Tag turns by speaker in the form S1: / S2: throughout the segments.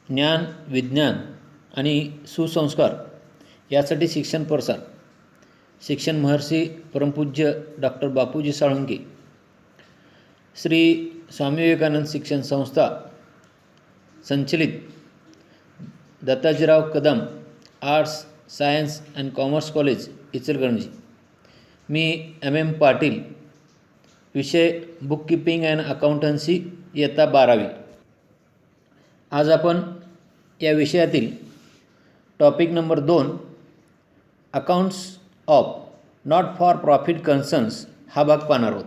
S1: ज्ञान, विज्ञान आणि सुसंस्कार यासाठी शिक्षण प्रसार शिक्षण महर्षी परमपूज्य डॉक्टर बापूजी साळुंखे, श्री स्वामी विवेकानंद शिक्षण संस्था संचलित Dattajirao Kadam arts science and commerce college Ichalkaranji. Me MM Patil, विषय बुक कीपिंग अँड अकाउंटन्सी, इयत्ता 12वी. आज आपण या विषयातील topic number 2 accounts of not for profit concerns हा भाग पाहणार आहोत.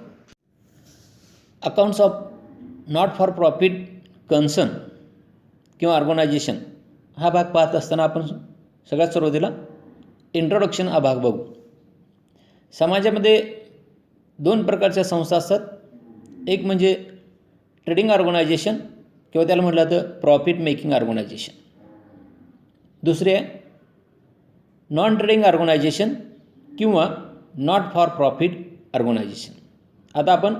S1: Accounts of not for profit concern किंवा ऑर्गनायझेशन हा भाग पाहत असताना आपण सगळ्यात सुरुवातीला इंट्रोडक्शन हा भाग बघू. समाजामध्ये 2 प्रकारच्या संस्था असतात. एक म्हणजे ट्रेडिंग ऑर्गनायझेशन किंवा त्याला म्हटलं तर प्रॉफिट मेकिंग ऑर्गनायझेशन. दुसरे आहे नॉन ट्रेडिंग ऑर्गनायझेशन किंवा नॉट फॉर प्रॉफिट ऑर्गनायझेशन. आता आपण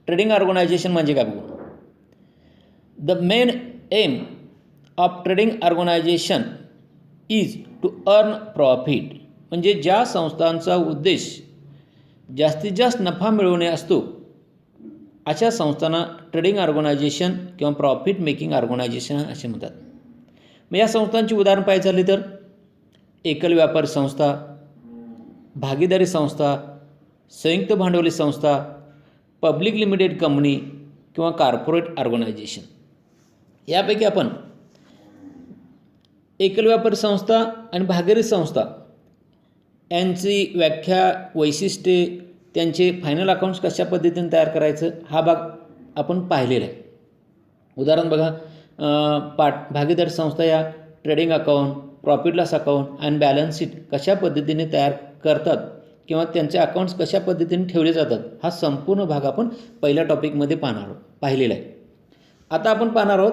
S1: ट्रेडिंग ऑर्गनायझेशन म्हणजे काय बघू. The main aim of trading organisation is to earn profit. म्हणजे ज्या संस्थांचा उद्देश जास्तीत जास्त नफा मिळवणे असतो अशा संस्थांना ट्रेडिंग ऑर्गनायझेशन किंवा प्रॉफिट मेकिंग ऑर्गनायझेशन असे म्हणतात. मग या संस्थांची उदाहरण पाहायची झाली तर एकल व्यापारी संस्था, भागीदारी संस्था, संयुक्त भांडवली संस्था, पब्लिक लिमिटेड कंपनी किंवा कॉर्पोरेट ऑर्गनायझेशन. यापैकी आपण एकल व्यापारी संस्था आणि भागीदारी संस्था यांची व्याख्या, वैशिष्ट्ये, त्यांचे फायनल अकाउंट्स कशा पद्धतीने तयार करायचं हा भाग आपण पाहिलेला आहे. उदाहरण बघा, भागीदारी संस्था या trading account, profit loss account आणि बॅलन्स शीट कशा पद्धतीने तयार करतात किंवा त्यांचे अकाउंट्स कशा पद्धतीने ठेवले जातात हा संपूर्ण भाग आपण पहिल्या टॉपिकमध्ये पाहिलेला आहे. आता आपण पाहणार आहोत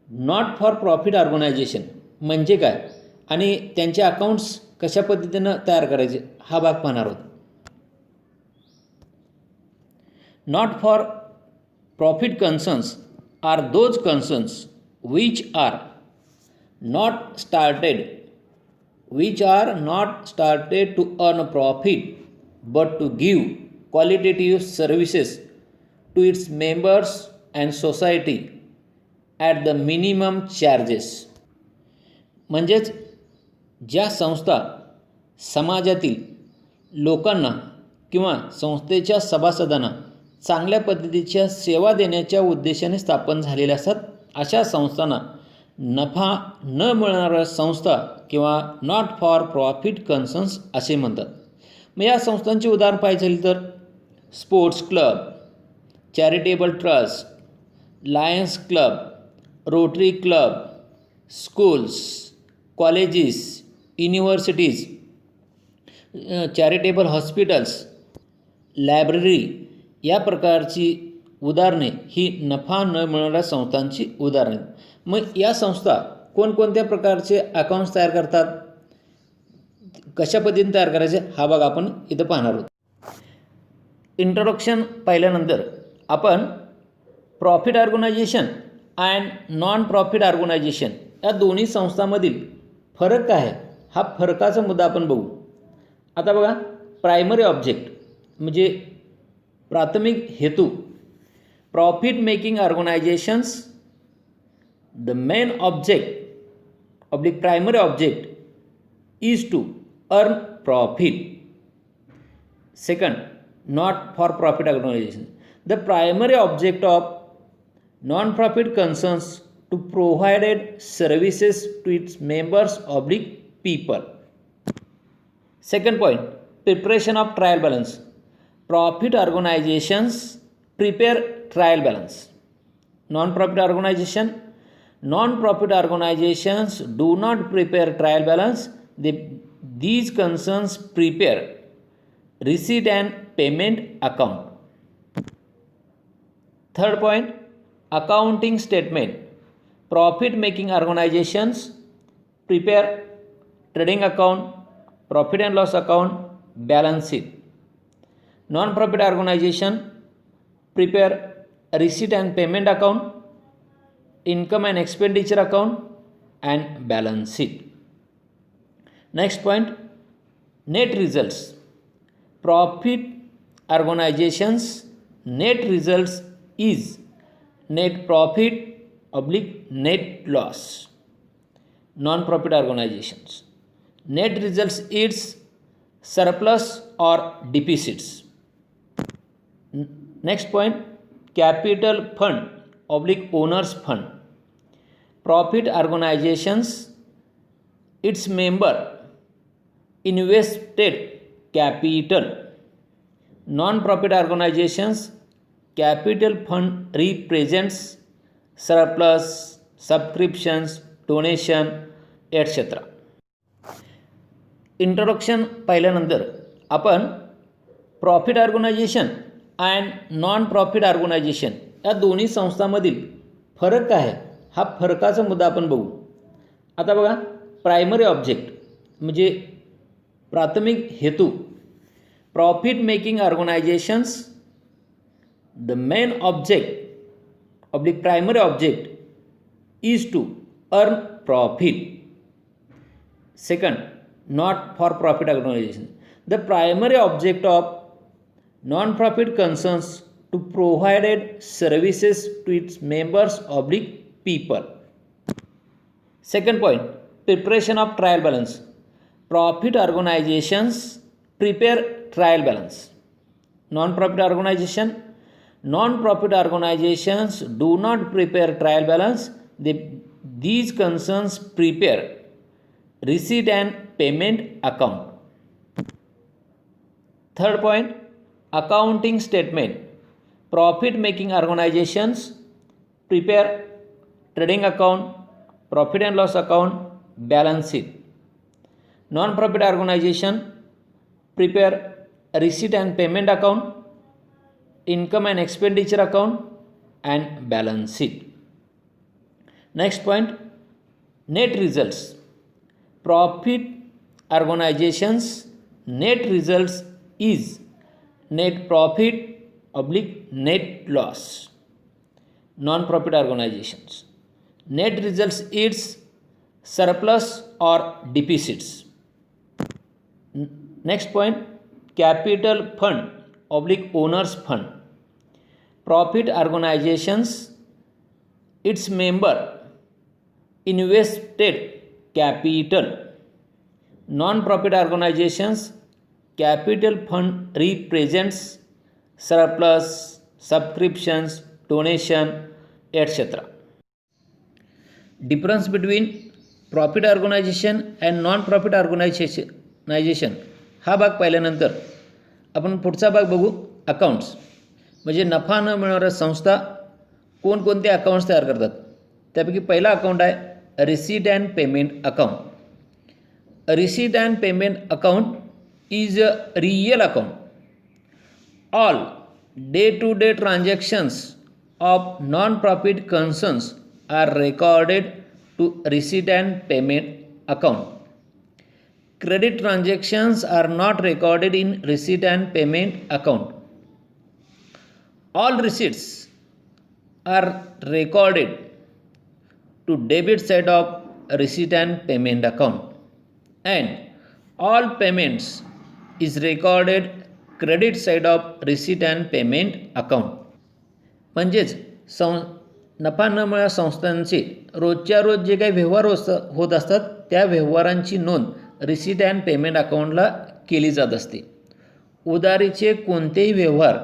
S1: नॉट फॉर प्रॉफिट ऑर्गनायझेशन म्हणजे काय आणि त्यांचे अकाउंट्स कशा पद्धतीनं तयार करायचे हा भाग पाहणार आहोत. Not for profit concerns are those concerns which are not started to earn a profit but to give qualitative services to its members and society at the minimum charges. म्हणजेच ज्या संस्था समाजातील लोकांना किंवा संस्थेच्या सभासदांना चांगल्या पद्धतीच्या सेवा देण्याच्या उद्देशाने स्थापन झालेल्या असतात अशा संस्थांना नफा न मिळणाऱ्या संस्था किंवा नॉट फॉर प्रॉफिट कन्सर्न्स असे म्हणतात. मग या संस्थांची उदाहरण पाहायची झाली तर sports club, charitable trust, Lions club, Rotary club, schools, colleges, universities, charitable hospitals, library या प्रकारची उदाहरणे ही नफा न मिळणाऱ्या संस्थांची उदाहरणे. मग या संस्था कोणकोणत्या प्रकारचे अकाउंट्स तयार करतात, कशा पद्धतीने तयार करायचे हा भाग आपण इथं पाहणार आहोत. इंट्रोडक्शन पाहिल्यानंतर आपण profit organisation and non profit organisation या दोन्ही संस्थांमधील फरक काय आहे हा फरकाचा मुद्दा आपण बघू. आता बघा, प्रायमरी ऑब्जेक्ट म्हणजे प्राथमिक हेतू. Profit making organisations, the main object of the primary object is to earn profit. Second, not for profit organisation, the primary object of non profit concerns to provided services to its members oblique people. Second point, preparation of trial balance. Profit organizations prepare trial balance. Non-profit organizations do not prepare trial balance. These concerns prepare receipt and payment account. Third point, accounting statement. Profit making organizations prepare trading account, profit and loss account, balance sheet. Non-profit organization prepare receipt and payment account, income and expenditure account, and balance sheet. Next point, net results. Profit organizations net results is net profit oblique net loss. Non-profit organizations net results is surplus or deficits. Next point, capital fund oblique owners fund. Profit organizations its member invested capital. Non-profit organizations capital fund represents surplus, subscriptions, donation, etc. Introduction पाहिल्यानंतर आपण profit organisation and non profit organisation या दोन्ही संस्थांमधील फरक काय आहे हा फरकाचा मुद्दा आपण बघू. आता बघा, प्रायमरी ऑब्जेक्ट म्हणजे प्राथमिक हेतू. Profit making organisations the main object oblique primary object is to earn profit. Second, not for profit organization. The primary object of non-profit concerns to provide services to its members oblique people. Second point, preparation of trial balance. Profit organizations prepare trial balance. Non-profit organizations do not prepare trial balance. These concerns prepare receipt and payment account. Third point, accounting statement. Profit making organizations prepare trading account, profit and loss account, balance sheet. Non-profit organization prepare receipt and payment account, income and expenditure account, and balance sheet. Next point, net results. Profit organizations net results is net profit oblique net loss. Non-profit organizations net results is surplus or deficits. Next point, capital fund oblique owners fund. Profit organizations its member invested capital. Non-profit organizations capital fund represents surplus, subscriptions, donation, etc. Difference between profit organization and non-profit organization हा भाग पाहिल्यानंतर आपण पुढचा भाग बघू, accounts. म्हणजे नफा न मिळवणाऱ्या संस्था कोणकोणते अकाउंट्स तयार करतात. त्यापैकी पहिला अकाउंट आहे receipt and payment account. A receipt and payment account is a real account. All day-to-day transactions of non-profit concerns are recorded to receipt and payment account. Credit transactions are not recorded in receipt and payment account. All receipts are recorded to debit side of receipt and payment account, and all payments is recorded credit side of receipt and payment account. म्हणजेच नफा न मिळा संस्थांचे रोजच्या रोज जे काही व्यवहार होत असतात त्या व्यवहारांची नोंद रिसीट अँड पेमेंट अकाउंटला केली जात असते. उधारीचे कोणतेही व्यवहार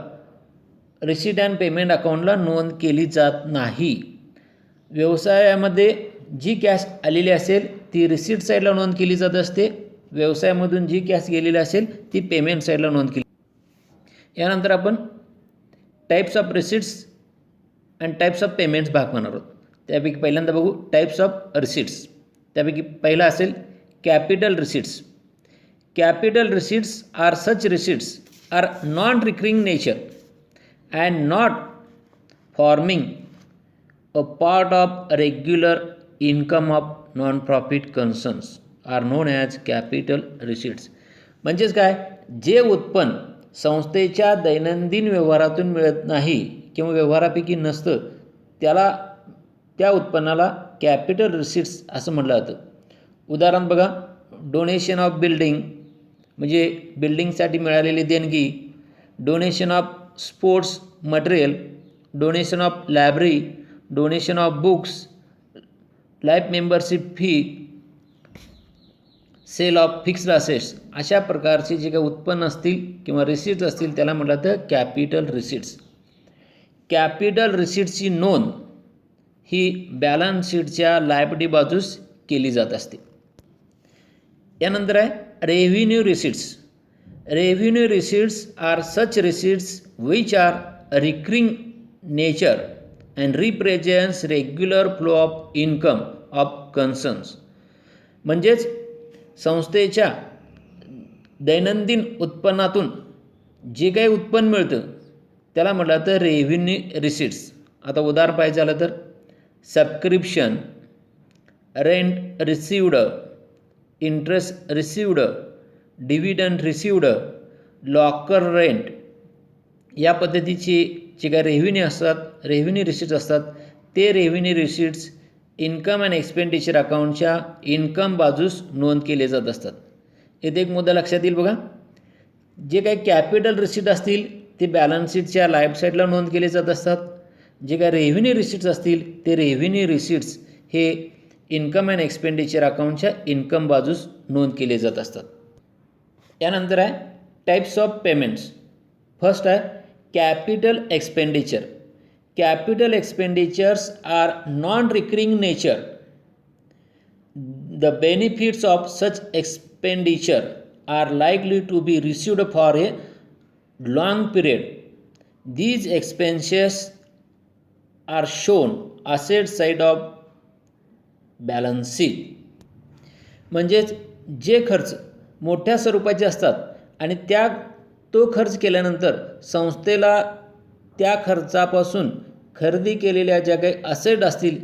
S1: रिसीट अँड पेमेंट अकाउंटला नोंद केली जात नाही. व्यवसायामध्ये जी कॅश आलेली असेल ती रिसीट साईडला नोंद केली जात असते. व्यवसायामधून जी कॅश गेलेली असेल ती पेमेंट साईडला नोंद केली. यानंतर आपण types of receipts and types of payments भाग पाहणार आहोत. त्यापैकी पहिल्यांदा बघू टाईप्स ऑफ रिसीट्स. त्यापैकी पहिला असेल capital receipts. Capital receipts are such receipts are non recurring nature and not forming a part of regular income of non-profit concerns are known as capital receipts. म्हणजेच काय, जे उत्पन्न संस्थेच्या दैनंदिन व्यवहारातून मिळत नाही किंवा व्यवहारापैकी नसतं त्याला त्या उत्पन्नाला कॅपिटल रिसिट्स असं म्हटलं जातं. उदाहरण बघा, डोनेशन ऑफ बिल्डिंग म्हणजे बिल्डिंगसाठी मिळालेली देणगी, donation of sports material, donation of library, donation of books, life membership fee, sale of fixed assets. अशा प्रकारचे जे काही उत्पन्न असतील किंवा रिसिट्स असतील त्याला म्हटलं जातं कॅपिटल रिसिट्स. कॅपिटल रिसिट्सची नोंद ही बॅलन्स शीटच्या लायबिलिटी बाजूस केली जात असते. यानंतर आहे revenue receipts. Revenue receipts R such receipts which are recurring nature and represents regular flow of income of concerns. म्हणजेच संस्थेच्या दैनंदिन उत्पन्नातून जे काही उत्पन्न मिळतं त्याला म्हटलं जातं रेव्हेन्यू रिसिट्स. आता उदाहरण पाहिजे झालं तर subscription, rent received, interest received, dividend received, locker rent, या पद्धतीची जे काही रेव्हेन्यू असतात, रेव्हेन्यू रिसिट्स असतात, ते revenue receipts income and expenditure अकाउंटच्या इन्कम बाजूस नोंद केले जात असतात. येथे एक मुद्दा लक्षात येईल बघा, जे काही कॅपिटल रिसिट असतील ते बॅलन्स शीटच्या लाईफ साईडला नोंद केले जात असतात. जे काही रेव्हेन्यू रिसिट्स असतील ते रेव्हेन्यू रिसिट्स हे इन्कम अँड एक्सपेंडिचर अकाउंटच्या इन्कम बाजूस नोंद केले जात असतात. यानंतर आहे टाईप्स ऑफ पेमेंट्स. फर्स्ट आहे capital expenditure. Capital expenditures are non recurring nature. The benefits of such expenditure are likely to be received for a long period. These expenses are shown asset side of balance sheet. म्हणजेच जे खर्च मोठ्या स्वरूपाचे असतात आणि तो खर्च केल्यानंतर संस्थेला त्या खर्चापासून खरेदी केलेल्या ज्या काही असेट असतील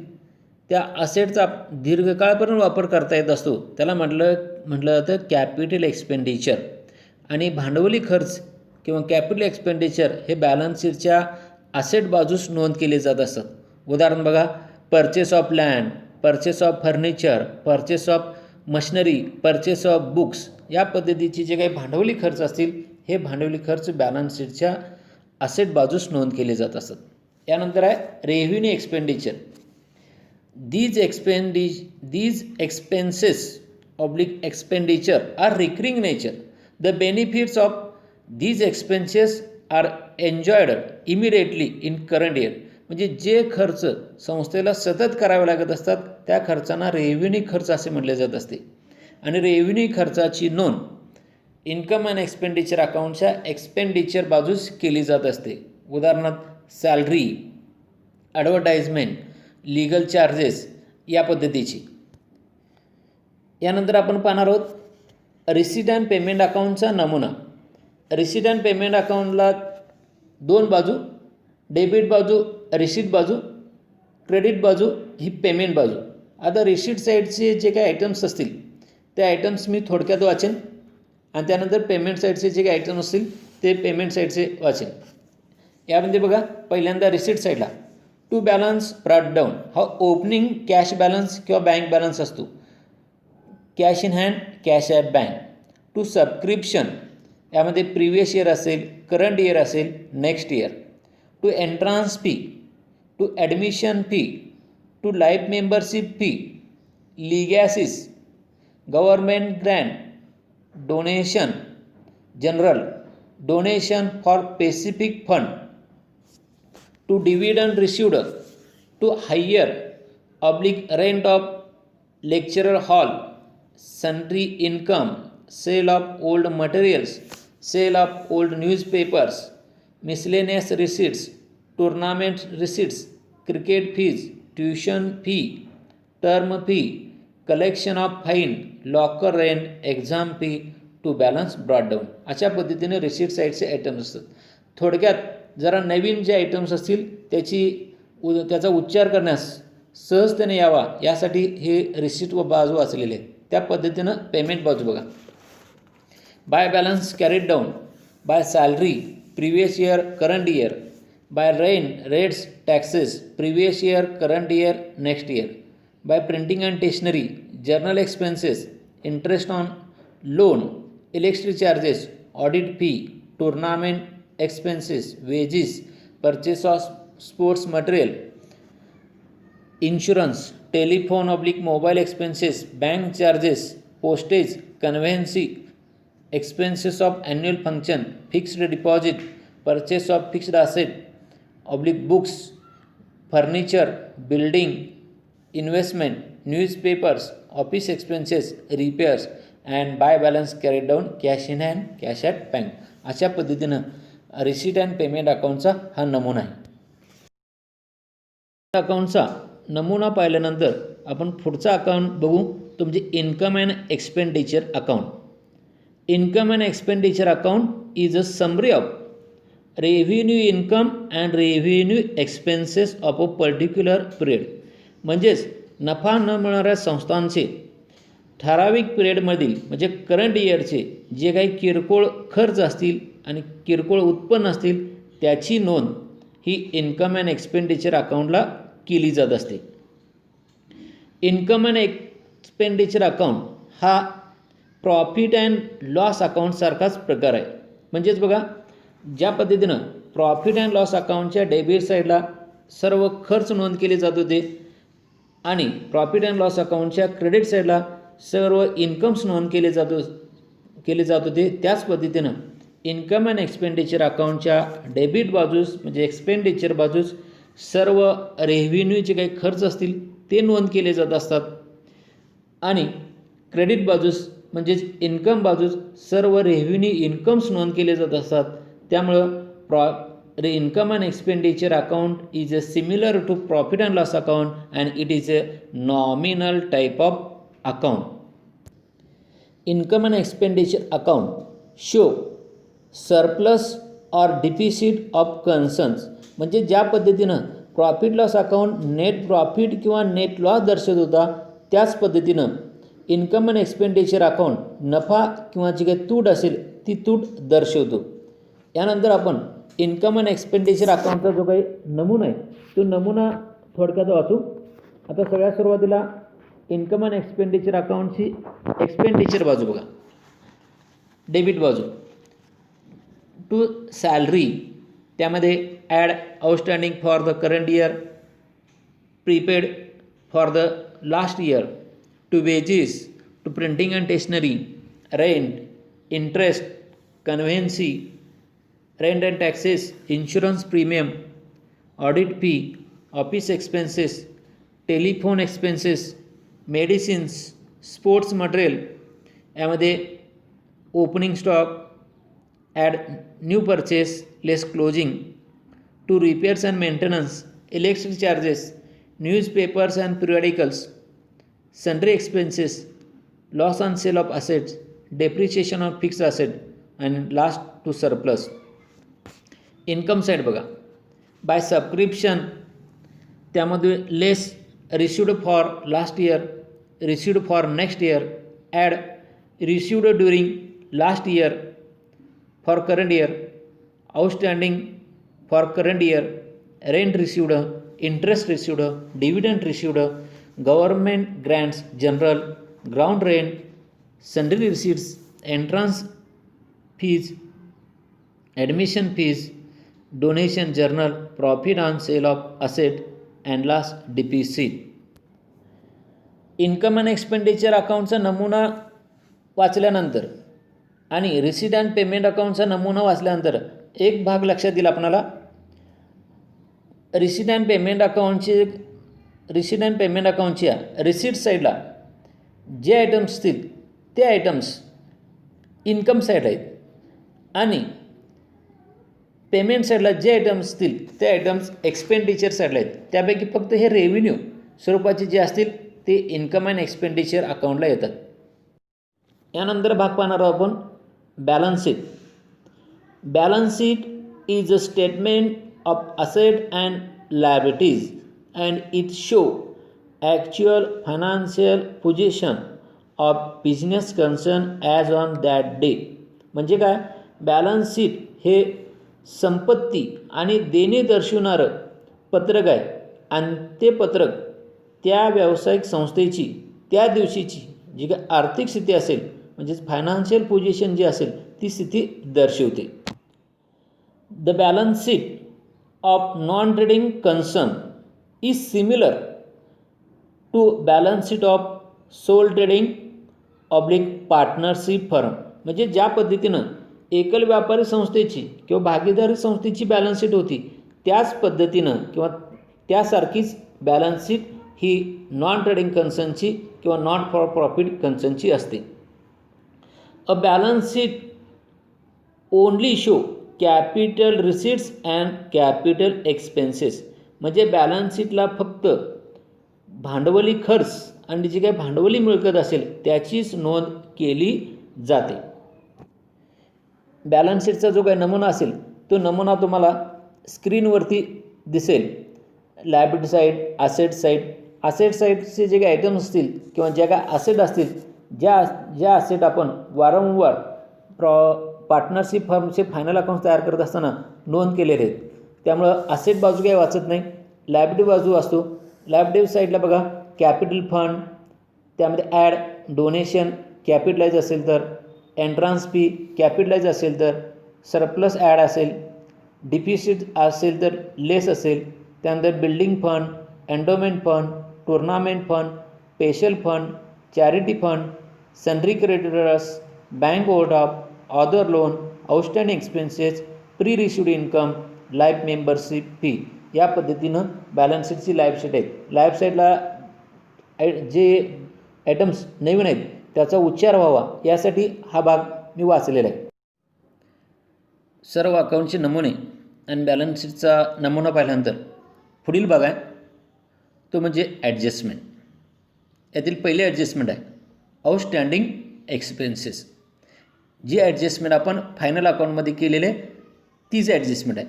S1: त्या असेटचा दीर्घकाळपर्यंत वापर करता येत असतो त्याला म्हटलं जातं कॅपिटल एक्सपेंडिचर. आणि भांडवली खर्च किंवा कॅपिटल एक्सपेंडिचर हे बॅलन्स शीटच्या असेट बाजूस नोंद केले जात असतात. उदाहरण बघा, purchase of land, purchase of furniture, purchase of machinery, purchase of books, या पद्धतीचे जे काही भांडवली खर्च असतील हे भांडवली खर्च बॅलन्स शीटच्या असेट बाजूस नोंद केले जात असतात. यानंतर आहे revenue expenditure. These expenses oblique expenditure are recurring nature. The benefits of these expenses are enjoyed immediately in current year. म्हणजे जे खर्च संस्थेला सतत करावे लागत असतात त्या खर्चांना रेव्हेन्यू खर्च असे म्हटले जात असते. आणि रेव्हेन्यू खर्चाची नोंद इन्कम अँड एक्सपेंडिचर अकाउंटच्या एक्सपेंडिचर बाजूस केली जात असते. उदाहरणार्थ सॅलरी, ॲडव्हर्टाइजमेंट, लीगल चार्जेस, या पद्धतीची. यानंतर आपण पाहणार आहोत रिसीट अँड पेमेंट अकाउंटचा नमुना. रिसीट अँड पेमेंट अकाउंटला दोन बाजू, डेबिट बाजू रिसीट बाजू, क्रेडिट बाजू ही पेमेंट बाजू. आता रिसीट साईडचे जे काही आयटम्स असतील ते आयटम्स मी थोडक्यात वाचेन आणि त्यानंतर पेमेंट साईडचे जे काही आयटम्स असतील ते पेमेंट साईडचे वाचेन. यामध्ये बघा, पहिल्यांदा रिसीट साईडला टू बॅलन्स ब्रॉट डाऊन हा ओपनिंग कॅश बॅलन्स किंवा बँक बॅलन्स असतो. Cash in hand, cash at bank. To subscription यामध्ये प्रिवियस इयर असेल, करंट इयर असेल, next year. To entrance fee, to admission fee, to life membership fee, legacies, government grant, donation general, donation for specific fund, to dividend received, to hire oblique rent of lecturer hall, sundry income, sale of old materials, sale of old newspapers, miscellaneous receipts, tournament receipts, cricket fees, tuition fee, term fee, collection of fine, locker rent, exam fee, to balance brought down. अशा पद्धतीने receipt साईडचे items असतात. थोडक्यात जरा नवीन जे items असतील त्याचा उच्चार करण्यास सहजतेने यावा यासाठी हे रिसीट व बाजू वाचलेले आहेत. त्या पद्धतीनं पेमेंट बाजू बघा, by balance carried down, by salary, previous year, current year, by rates, taxes, previous year, current year, next year. By printing and stationery, journal expenses, interest on loan, electricity charges, audit fee, tournament expenses, wages, purchase of sports material, insurance, telephone oblique mobile expenses, bank charges, postage, conveyance expenses of annual function, fixed deposit, purchase of fixed asset, oblique books, furniture, building, investment, newspapers, office expenses, repairs and buy balance carried down cash in hand, cash at bank. अशा पद्धतीनं receipt and payment अकाउंटचा हा नमुना आहे. अकाउंटचा नमुना पाहिल्यानंतर आपण पुढचा account बघू तो म्हणजे income and expenditure account. Income and expenditure account is a summary of revenue income and revenue expenses of a particular period. म्हणजेच नफा न मिळणाऱ्या संस्थांचे ठराविक पिरियडमधील म्हणजे करंट इयरचे जे काही किरकोळ खर्च असतील आणि किरकोळ उत्पन्न असतील त्याची नोंद ही इन्कम अँड एक्सपेंडिचर अकाउंटला केली जात असते. इन्कम अँड एक्सपेंडिचर अकाउंट हा प्रॉफिट अँड लॉस अकाउंटसारखाच प्रकार आहे. म्हणजेच बघा ज्या पद्धतीनं प्रॉफिट अँड लॉस अकाउंटच्या डेबिट साईडला सर्व खर्च नोंद केले जात होते आणि प्रॉफिट अँड लॉस अकाउंटच्या क्रेडिट साईडला सर्व इन्कम्स नोंद केले जात होते, त्याच पद्धतीनं इन्कम अँड एक्सपेंडिचर अकाउंटच्या डेबिट बाजूस म्हणजे एक्सपेंडिचर बाजूस सर्व रेव्हेन्यूचे काही खर्च असतील ते नोंद केले जात असतात आणि क्रेडिट बाजूस म्हणजेच इन्कम बाजूस सर्व रेव्हेन्यू इन्कम्स नोंद केले जात असतात. त्यामुळं income and expenditure account is a similar to profit and loss account and it is a nominal type of account. Income and expenditure account show surplus or deficit of concerns. म्हणजे ज्या पद्धतीनं profit loss account net profit किंवा net loss दर्शवत होता त्याच पद्धतीनं income and expenditure account नफा किंवा जी काही तूट असेल ती तूट दर्शवतो. यानंतर आपण इन्कम अँड एक्सपेंडिचर अकाउंटचा जो काही नमुना आहे तो नमुना थोडक्यात वाचू. आता सगळ्यात सुरुवातीला इन्कम अँड एक्सपेंडिचर अकाउंटची एक्सपेंडिचर बाजू बघा, डेबिट बाजू टू सॅलरी, त्यामध्ये add outstanding for the current year, prepaid for the last year, to wages, to printing and stationery, rent, interest, conveyance, rent and taxes, insurance premium, audit fee, office expenses, telephone expenses, medicines, sports material, यामध्ये opening stock, add new purchase less closing, to repairs and maintenance, electric charges, newspapers and periodicals, sundry expenses, loss on sale of assets, depreciation of fixed asset and last to surplus. Income side बघा, by subscription त्यामध्ये less received for last year, received for next year, add received during last year for current year, outstanding for current year, rent received, interest received, dividend received, government grants general, ground rent, sundry receipts, entrance fees, admission fees, donation general, profit on sale of asset and last deposit. Income and expenditure अकाउंटचा नमुना वाचल्यानंतर आणि receipt and payment अकाउंटचा नमुना वाचल्यानंतर एक भाग लक्षात येईल आपणाला. रिसीट अँड पेमेंट अकाउंटच्या रिसीट साईडला जे आयटम्स असतील ते आयटम्स इन्कम साईड आहेत आणि पेमेंट साईडला जे आयटम्स असतील ते आयटम्स एक्सपेंडिचर साईडला आहेत. त्यापैकी फक्त हे रेव्हेन्यू स्वरूपाचे जे असतील ते इन्कम अँड एक्सपेंडिचर अकाउंटला येतात. यानंतर भाग पाहणार आहोत आपण balance sheet. Balance sheet is a statement of asset and liabilities and it show actual financial position of business concern as on that day. म्हणजे काय, बॅलन्स शीट हे संपत्ती आणि देणे दर्शवणारं पत्रक आहे आणि ते पत्रक त्या व्यावसायिक संस्थेची त्या दिवशीची जी काही आर्थिक स्थिती असेल म्हणजेच फायनान्शियल पोझिशन जी असेल ती स्थिती दर्शवते. The balance sheet of non trading concern is similar to balance sheet of sole trading partnership firm. म्हणजे ज्या पद्धतीनं एकल व्यापारी संस्थेची किंवा भागीदारी संस्थेची बॅलन्स शीट होती त्याच पद्धतीनं किंवा त्यासारखीच बॅलन्स शीट ही नॉन ट्रेडिंग कन्सर्नची किंवा नॉट फॉर प्रॉफिट कन्सर्नची असते. A balance sheet only show capital receipts and capital expenses. म्हणजे बॅलन्स शीटला फक्त भांडवली खर्च आणि जी काही भांडवली मिळकत असेल त्याचीच नोंद केली जाते. बॅलन्स शीटचा जो काही नमुना असेल तो नमुना तुम्हाला स्क्रीनवरती दिसेल. Liability side, asset side. Asset साईडचे जे काही आयटम्स असतील किंवा ज्या काही ॲसेट असतील ज्या ॲसेट आपण वारंवार पार्टनरशिप फर्मचे फायनल अकाउंट्स तयार करत असताना नोंद केलेले आहेत त्यामुळं ॲसेट बाजू काही वाचत नाही, लायबिलिटी बाजू असतो. लायबिलिटी साईडला बघा कॅपिटल फंड, त्यामध्ये ॲड, डोनेशन कॅपिटलाइज असेल तर, एंट्रान्स फी कॅपिटलाइज असेल तर, सरप्लस ॲड असेल, डिफिसिट असेल तर लेस असेल, त्यानंतर building fund, endowment fund, tournament fund, special fund, charity fund, sundry creditors, bank overdraft, other loan, outstanding expenses, pre received income, life membership fee. या पद्धतीनं बॅलन्स शीटची लाईफ शीट आहे. लाईफ साईडला जे आयटम्स नवीन आहेत त्याचा उच्चार व्हावा यासाठी हा भाग मी वाचलेला आहे. सर्व अकाउंटचे नमुने आणि बॅलन्स शीटचा नमुना पाहिल्यानंतर पुढील भाग आहे तो म्हणजे ॲडजस्टमेंट. यातील पहिले ॲडजस्टमेंट आहे आउटस्टँडिंग एक्सपेन्सेस. जी ॲडजस्टमेंट आपण फायनल अकाउंटमध्ये केलेले तीच ॲडजस्टमेंट आहे.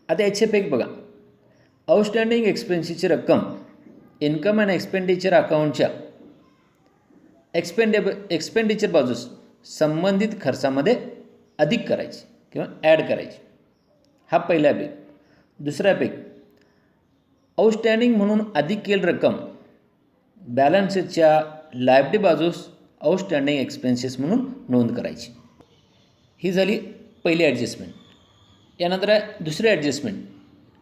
S1: आता याचे इफेक्ट बघा. आउटस्टँडिंग एक्सपेन्सेसची रक्कम इन्कम अँड एक्सपेंडिचर अकाउंटच्या एक्सपेंडिचर बाजूस संबंधित खर्चामध्ये अधिक करायची किंवा ॲड करायची. हा पहिला इफेक्ट. दुसरा इफेक्ट आउटस्टँडिंग म्हणून अधिक केलेली रक्कम बॅलन्स शीटच्या लायबिलिटी बाजूस आउटस्टँडिंग एक्सपेन्सेस म्हणून नोंद करायची. ही झाली पहिली ॲडजस्टमेंट. यानंतर आहे दुसरी ॲडजस्टमेंट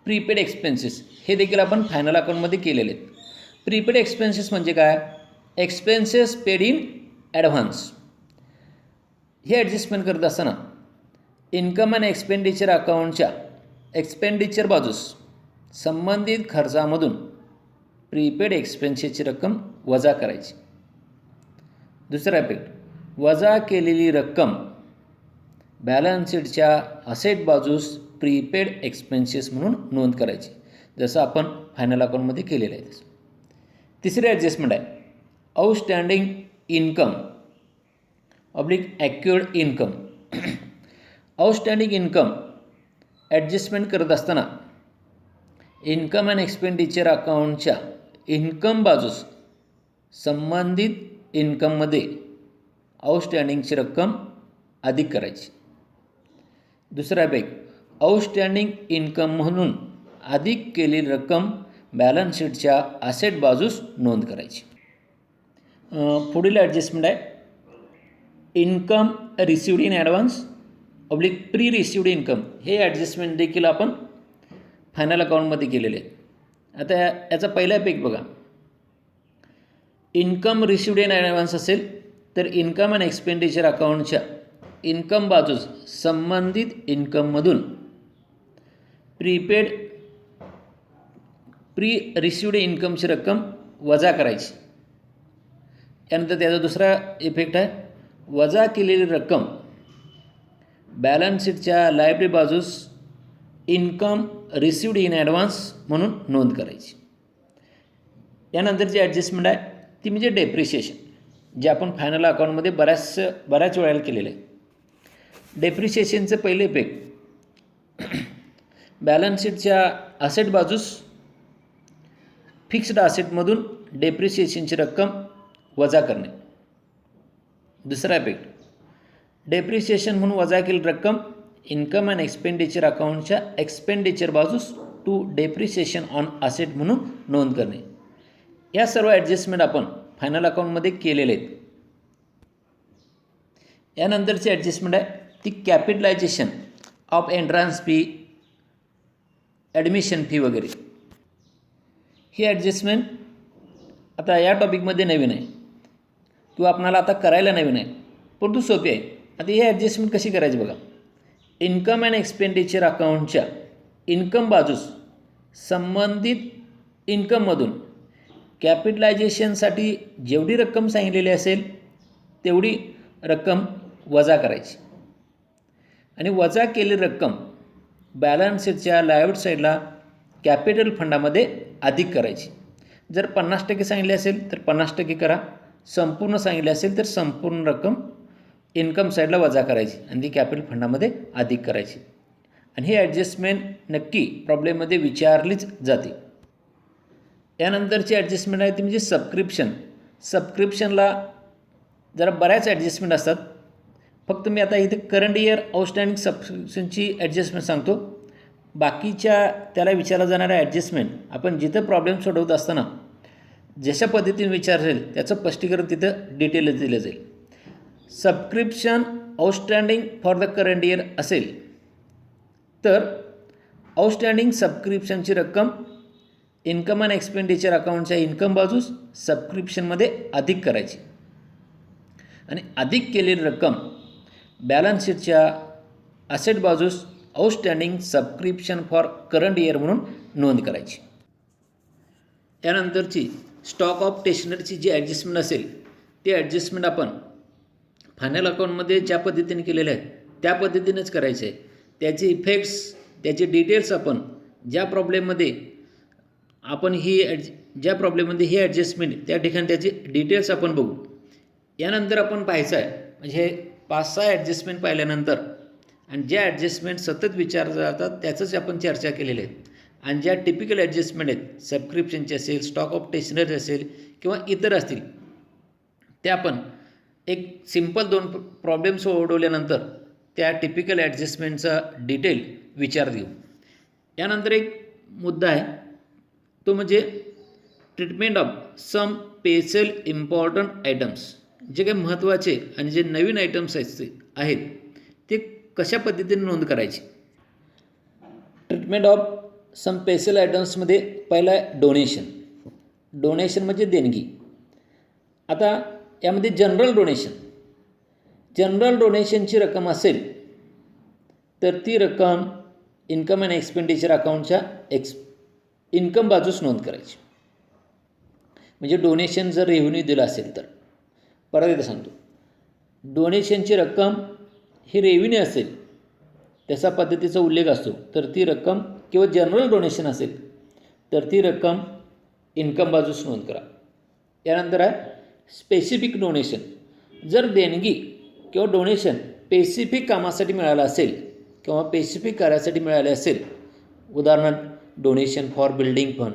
S1: प्रीपेड एक्सपेन्सेस. हे देखील आपण फायनल अकाउंटमध्ये केलेले आहेत. प्रीपेड एक्सपेन्सेस म्हणजे काय? Expenses paid in advance. हे ॲडजस्टमेंट करत असताना इन्कम अँड एक्सपेंडिचर अकाउंटच्या एक्सपेंडिचर बाजूस संबंधित खर्चामधून प्रीपेड एक्सपेन्सेसची रक्कम वजा करायची. दुसरा इफेक्ट वजा केलेली रक्कम बॅलन्स शीटच्या असेट बाजूस प्रीपेड एक्सपेन्सेस म्हणून नोंद करायची जसं आपण फायनल अकाउंटमध्ये केलेलं आहे. तिसरी ॲडजस्टमेंट आहे outstanding income accrued income. Outstanding income adjustment करत असताना इन्कम अँड एक्सपेंडिचर अकाउंटच्या इन्कम बाजूस संबंधित इन्कममध्ये आउटस्टँडिंगची रक्कम अधिक करायची. दुसरा इफेक्ट आउटस्टँडिंग इन्कम म्हणून अधिक केलेली रक्कम बॅलन्स शीटच्या ॲसेट बाजूस नोंद करायची. पुढील ॲडजस्टमेंट आहे income received in advance pre received income. हे ॲडजस्टमेंट देखील आपण फायनल अकाउंटमध्ये केलेले आहे. आता याचा पहिला इफेक्ट बघा. इन्कम रिसिव्ड इन ॲडव्हान्स असेल तर इन्कम अँड एक्सपेंडिचर अकाउंटच्या इन्कम बाजूस संबंधित इन्कममधून प्री रिसिव्ड इन्कमची रक्कम वजा करायची. यानंतर त्याचा दुसरा इफेक्ट आहे वजा केलेली रक्कम बॅलन्स शीटच्या लायबिलिटी बाजूस इन्कम रिसिव्ड इन ॲडव्हान्स म्हणून नोंद करायची. यानंतरची ॲडजस्टमेंट आहे ती म्हणजे डेप्रिशिएशन, जे आपण फायनल अकाउंटमध्ये बऱ्याच वेळेला केलेलं आहे. डेप्रिशिएशनचं पहिले इफेक्ट बॅलन्स शीटच्या ॲसेट बाजूस फिक्स्ड ॲसेटमधून डेप्रिशिएशनची रक्कम वजा करणे. दुसरा इफेक्ट डेप्रिशिएशन म्हणून वजा केलेली रक्कम इन्कम अँड एक्सपेंडिचर अकाउंटच्या एक्सपेंडिचर बाजूस टू डेप्रिसिएशन ऑन असेट म्हणून नोंद करणे. या सर्व ॲडजस्टमेंट आपण फायनल अकाउंटमध्ये केलेले आहेत. यानंतरची ॲडजस्टमेंट आहे ती capitalisation of entrance fee, admission fee वगैरे. ही ॲडजस्टमेंट आता या टॉपिकमध्ये नवीन आहे किंवा आपणाला आता करायला नवीन आहे, परंतु सोपी आहे. आता ही ॲडजस्टमेंट कशी करायची बघा. इन्कम अँड एक्सपेंडिचर अकाउंटच्या इन्कम बाजूस संबंधित इन्कममधून कॅपिटलायझेशनसाठी जेवढी रक्कम सांगितलेली असेल तेवढी रक्कम वजा करायची आणि वजा केलेली रक्कम बॅलन्स शीटच्या लायबिलिटी साईडला कॅपिटल फंडामध्ये अधिक करायची. जर 50% सांगितले असेल तर 50% करा, संपूर्ण सांगितले असेल तर संपूर्ण रक्कम इन्कम साईडला वजा करायची आणि ती कॅपिटल फंडामध्ये अधिक करायची. आणि ही ॲडजस्टमेंट नक्की प्रॉब्लेममध्ये विचारलीच जाते. यानंतरची ॲडजस्टमेंट आहे ती म्हणजे सबस्क्रिप्शन. सबस्क्रिप्शनला जरा बऱ्याच ॲडजस्टमेंट असतात. फक्त मी आता इथे करंट इयर आउटस्टँडिंग सबस्क्रिप्शनची ॲडजस्टमेंट सांगतो. बाकीच्या त्याला विचारला जाणाऱ्या ॲडजस्टमेंट आपण जिथं प्रॉब्लेम सोडवत असताना जशा पद्धतीने विचारेल त्याचं स्पष्टीकरण तिथं डिटेल दिलं जाईल. Subscription outstanding for the current year असेल तर आउटस्टँडिंग सबस्क्रिप्शनची रक्कम इन्कम अँड एक्सपेंडिचर अकाउंटच्या इन्कम बाजूस सबस्क्रिप्शनमध्ये अधिक करायची आणि अधिक केलेली रक्कम बॅलन्स शीटच्या असेट बाजूस outstanding subscription for current year म्हणून नोंद करायची. यानंतरची स्टॉक ऑफ स्टेशनरीची जी ॲडजस्टमेंट असेल ती ॲडजस्टमेंट आपण फायनल अकाउंटमध्ये ज्या पद्धतीने केलेलं आहे त्या पद्धतीनेच करायचे आहे. त्याचे इफेक्ट्स, त्याचे डिटेल्स आपण ज्या प्रॉब्लेममध्ये ही ॲडजस्टमेंट त्या ठिकाणी त्याचे डिटेल्स आपण बघू. यानंतर आपण पाहायचं आहे म्हणजे हे 5-6 ॲडजस्टमेंट पाहिल्यानंतर आणि ज्या ॲडजस्टमेंट सतत विचारल्या जातात त्याचंच आपण चर्चा केलेली आहे. आणि ज्या टिपिकल ॲडजस्टमेंट आहेत सबस्क्रिप्शनचे असेल, स्टॉक ऑफ स्टेशनरी असेल किंवा इतर असतील त्या आपण एक सिंपल 2 प्रॉब्लेम सोडवल्यानंतर त्या टिपिकल ॲडजस्टमेंटचा डिटेल विचार देऊ. यानंतर एक मुद्दा आहे तो म्हणजे treatment of some special important items. जे काही महत्त्वाचे आणि जे नवीन आयटम्स आहेत ते कशा पद्धतीने नोंद करायची. ट्रीटमेंट ऑफ सम स्पेशल आयटम्समध्ये पहिला आहे डोनेशन. डोनेशन म्हणजे देणगी. आता यामध्ये जनरल डोनेशनची रक्कम असेल तर ती रक्कम इन्कम अँड एक्सपेंडिचर अकाउंटच्या इन्कम बाजूस नोंद करायची. म्हणजे डोनेशन जर रेव्हेन्यू दिलं असेल तर, परत एकदा सांगतो, डोनेशनची रक्कम ही रेव्हेन्यू असेल त्याचा पद्धतीचा उल्लेख असतो तर ती रक्कम किंवा जनरल डोनेशन असेल तर ती रक्कम इन्कम बाजूस नोंद करा. यानंतर आहे स्पेसिफिक डोनेशन. जर देणगी किंवा डोनेशन स्पेसिफिक कामासाठी मिळालं असेल किंवा स्पेसिफिक कार्यासाठी मिळाले असेल, उदाहरणार्थ donation for building fund,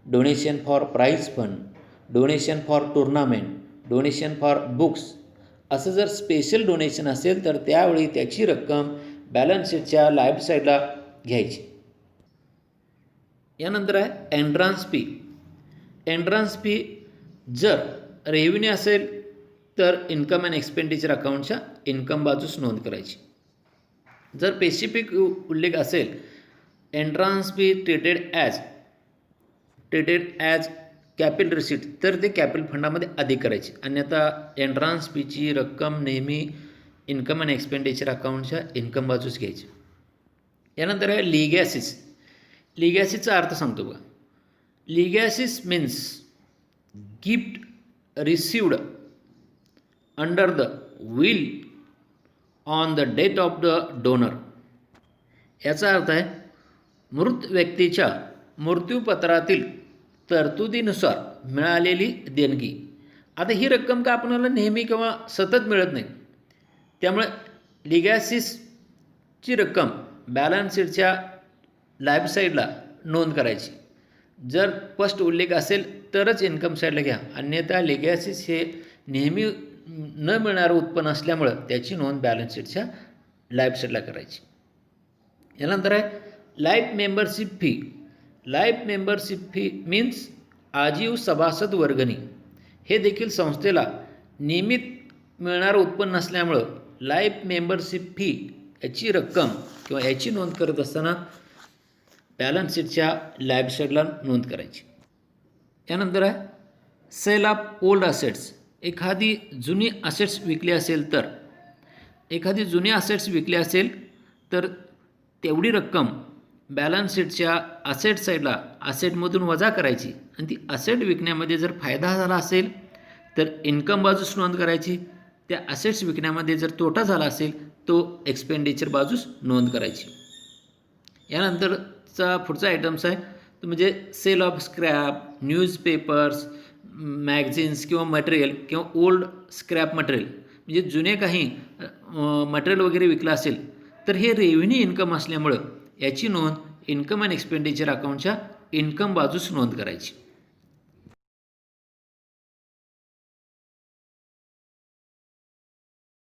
S1: donation for prize fund, donation for tournament, donation for books, असं जर स्पेशल डोनेशन असेल तर त्यावेळी त्याची रक्कम बॅलन्स शीटच्या लायबिलिटी साईडला घ्यायची. यानंतर आहे एंट्रन्स फी. एंट्रन्स फी जर रेव्हेन्यू असेल तर इन्कम अँड एक्सपेंडिचर अकाउंटच्या इन्कम बाजूस नोंद करायची. जर स्पेसिफिक उल्लेख असेल entrance fee treated as capital receipt तर ते कॅपिटल फंडामध्ये अधिक करायची. अन्यथा एंट्रन्स फीची रक्कम नेहमी इन्कम अँड एक्सपेंडिचर अकाउंटच्या इन्कम बाजूस घ्यायची. यानंतर आहे लिगॅसिस. लिगॅसिसचा अर्थ सांगतो बघा. Legacies means gift received under the will on the death of the donor. याचा अर्थ आहे मृत व्यक्तीच्या मृत्यूपत्रातील तरतुदीनुसार मिळालेली देणगी. आता ही रक्कम का आपल्याला नेहमी किंवा सतत मिळत नाही, त्यामुळे लिगॅसिसची रक्कम बॅलन्स शीटच्या लायबिलिटी साईडला नोंद करायची. जर स्पष्ट उल्लेख असेल तरच इन्कम साईडला घ्या, अन्यथा लिगॅसिस हे नेहमी न मिळणारं उत्पन्न असल्यामुळं त्याची नोंद बॅलन्स शीटच्या लायबिलिटी साईडला करायची. यानंतर आहे life membership fee. Life membership fee means आजीव सभासद वर्गणी. हे देखील संस्थेला नियमित मिळणारं उत्पन्न नसल्यामुळं लाईफ मेंबरशिप फी याची रक्कम किंवा याची नोंद करत असताना बॅलन्स शीटच्या लायबिलिटीला नोंद करायची. यानंतर आहे सेल ऑफ ओल्ड असेट्स. एखादी जुनी असेट्स विकली असेल तर तेवढी रक्कम बॅलन्स शीटच्या असेट साईडला असेटमधून वजा करायची आणि ती असेट विकण्यामध्ये जर फायदा झाला असेल तर इन्कम बाजूस नोंद करायची. त्या असेट्स विकण्यामध्ये जर तोटा झाला असेल तो एक्सपेंडिचर बाजूस नोंद करायची. यानंतरचा पुढचा आयटम्स आहे तो म्हणजे sale of scrap, newspapers, magazines किंवा मटेरियल किंवा ओल्ड स्क्रॅप मटेरियल. म्हणजे जुने काही मटेरियल वगैरे विकलं असेल तर हे रेव्हेन्यू इन्कम असल्यामुळं याची नोंद इन्कम अँड एक्सपेंडिचर अकाउंटच्या इन्कम बाजूस नोंद करायची.